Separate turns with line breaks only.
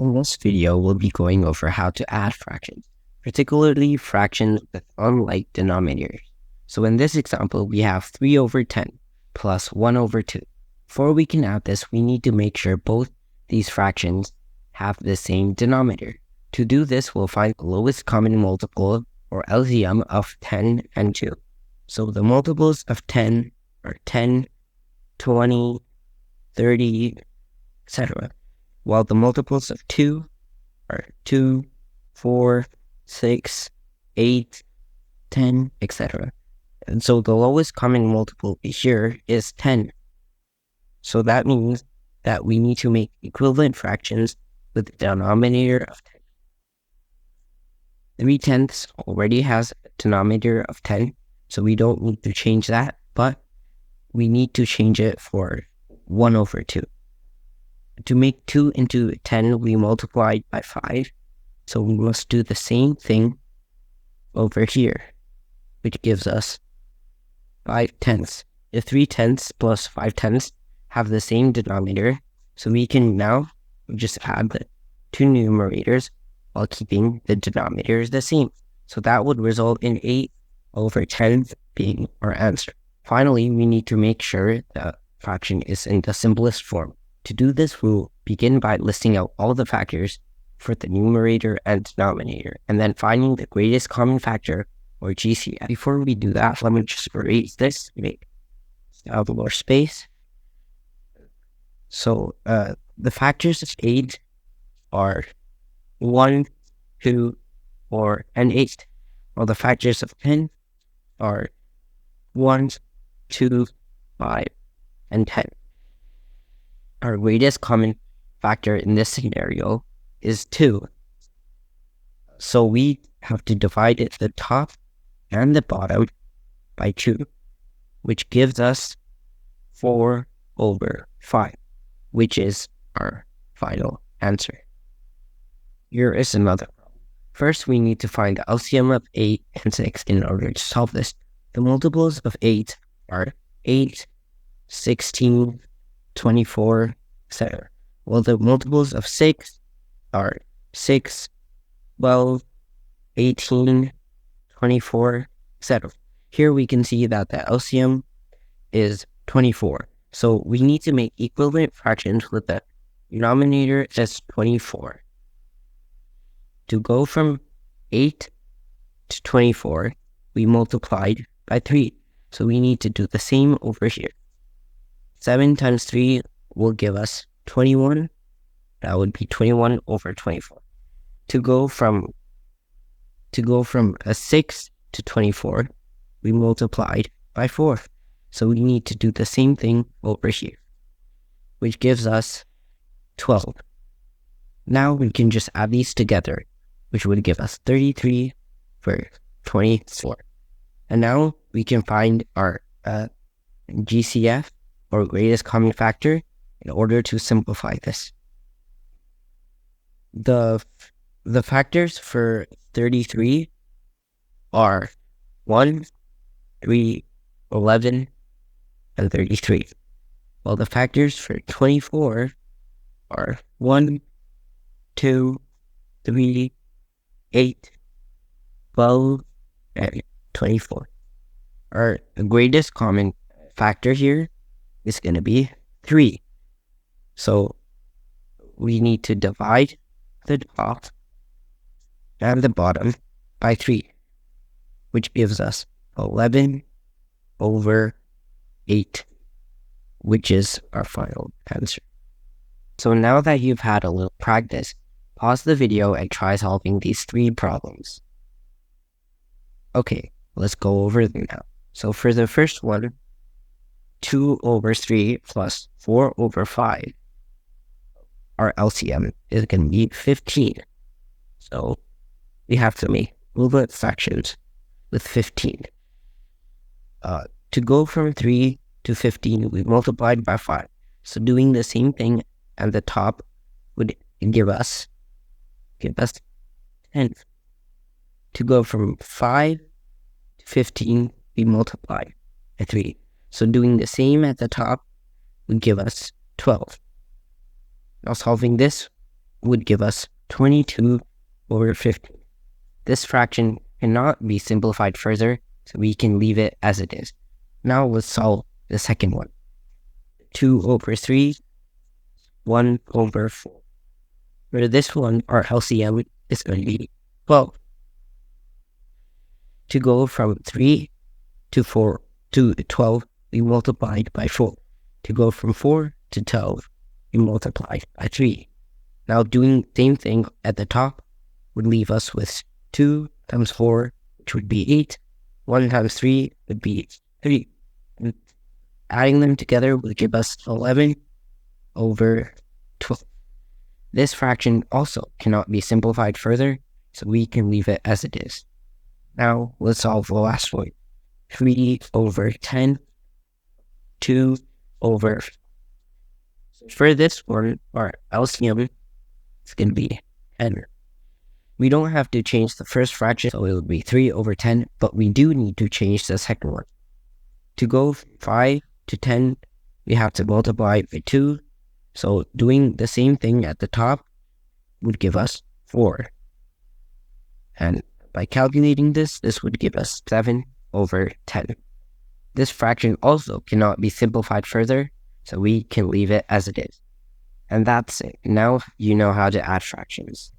In this video, we'll be going over how to add fractions, particularly fractions with unlike denominators. So in this example, we have 3 over 10 plus 1 over 2. Before we can add this, we need to make sure both these fractions have the same denominator. To do this, we'll find the lowest common multiple, or LCM, of 10 and 2. So the multiples of 10 are 10, 20, 30, etc. While the multiples of 2 are 2, 4, 6, 8, 10, etc. And so the lowest common multiple here is 10. So that means that we need to make equivalent fractions with the denominator of 10. 3/10 already has a denominator of 10, so we don't need to change that, but we need to change it for 1 over 2. To make 2 into 10, we multiply it by 5. So we must do the same thing over here, which gives us 5/10. The 3/10 plus 5/10 have the same denominator, so we can now just add the two numerators while keeping the denominators the same. So that would result in 8 over 10 being our answer. Finally, we need to make sure the fraction is in the simplest form. To do this, we'll begin by listing out all the factors for the numerator and denominator, and then finding the greatest common factor, or GCF. Before we do that, let me just erase this, make have more space. So the factors of 8 are 1, 2, 4, and 8, while the factors of 10 are 1, 2, 5, and 10. Our greatest common factor in this scenario is 2. So we have to divide it the top and the bottom by 2, which gives us 4 over 5, which is our final answer. Here is another problem. First, we need to find the LCM of 8 and 6 in order to solve this. The multiples of 8 are 8, 16, 24, etc. Well, the multiples of 6 are 6, 12, 18, 24, etc. Here we can see that the LCM is 24. So we need to make equivalent fractions with the denominator as 24. To go from 8 to 24, we multiplied by 3. So we need to do the same over here. 7 times 3 will give us 21. That would be 21 over 24. To go from a 6 to 24, we multiplied by 4. So we need to do the same thing over here, which gives us 12. Now we can just add these together, which would give us 33 for 24. And now we can find our GCF, or greatest common factor, in order to simplify this. The factors for 33 are 1, 3, 11, and 33. While the factors for 24 are 1, 2, 3, 8, 12, and 24. Our greatest common factor here is going to be 3. So we need to divide the top and the bottom by 3, which gives us 11 over 8, which is our final answer. So now that you've had a little practice, pause the video and try solving these 3 problems. Okay, let's go over them now. So for the first one, 2 over 3 plus 4 over 5, our LCM is going to be 15. So we have to make equivalent fractions with 15. To go from 3 to 15, we multiplied by 5. So doing the same thing at the top would give us 10. To go from 5 to 15, we multiply by 3. So doing the same at the top would give us 12. Now solving this, would give us 22 over 15. This fraction cannot be simplified further, so we can leave it as it is. Now let's solve the second one. 2 over 3, 1 over 4. For this one, our LCM is going to be 12. To go from 3 to 4 to 12, we multiplied by 4. To go from 4 to 12, we multiplied by 3. Now doing the same thing at the top would leave us with 2 times 4, which would be 8. 1 times 3 would be 3. And adding them together would give us 11 over 12. This fraction also cannot be simplified further, so we can leave it as it is. Now let's solve the last one. 3 over 10, 2 over 5. For this one, our LCM is going to be 10. We don't have to change the first fraction, so it would be 3 over 10, but we do need to change the second one. To go from 5 to 10, we have to multiply by 2, so doing the same thing at the top would give us 4. And by calculating this would give us 7 over 10. This fraction also cannot be simplified further, so we can leave it as it is. And that's it. Now you know how to add fractions.